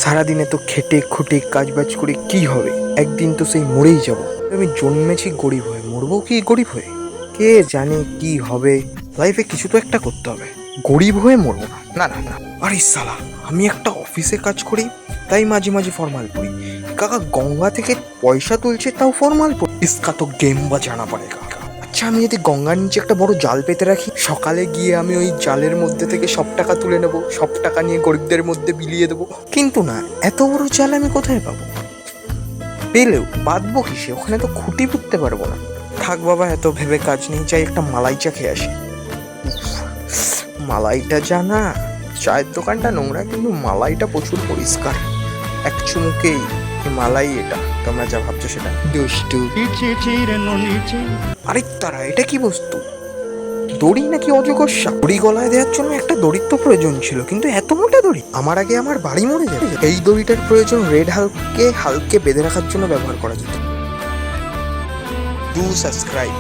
সারাদিনে তো খেটে খুঁটে কাজবাজ করে কি হবে, একদিন তো সেই মরেই যাব। আমি জন্মেছি গরিব হয়ে, মরবো কি গরিব হয়ে? কে জানে কি হবে। লাইফে কিছু তো একটা করতে হবে, গরিব হয়ে মরবো না। না না না, আরে সালা, আমি একটা অফিসে কাজ করি, তাই মাঝে মাঝে ফর্মাল পড়ি। কাকা গঙ্গা থেকে পয়সা তুলছে, তাও ফর্মাল পড়ি। ইসকা তো গেম বাজানা পড়েগা। আচ্ছা, আমি যদি গঙ্গার নিচে একটা বড় জাল পেতে রাখি, সকালে গিয়ে আমি ওই জালের মধ্যে থেকে সব টাকা তুলে নেবো, সব টাকা নিয়ে গরিবদের মধ্যে বিলিয়ে দেবো। কিন্তু না, এত বড় জাল আমি কোথায় পাবো? পেলেও বাঁধবো কিসে? ওখানে তো খুঁটি পুঁততে পারবো না। থাক বাবা, এত ভেবে কাজ নেই, চাই একটা মালাই চা খেয়ে আসি। মালাইটা জানা, চায়ের দোকানটা নোংরা কিন্তু মালাইটা প্রচুর পরিষ্কার। এক চুমুকেই মালাই এটা, তোমরা যা ভাবছো সেটা। দুষ্টু। আরে তারা, এটা কি বস্তু? দড়ি নাকি অজগর সাপ? দড়ি গলায় দেওয়ার জন্য একটা দড়ির তো প্রয়োজন ছিল, কিন্তু এত মোটা দড়ি? আমার আগে আমার বাড়ি মরে যাবে। এই দড়িটার প্রয়োজন রেড হাল্ককে বেঁধে রাখার জন্য ব্যবহার করা যেত। Do subscribe.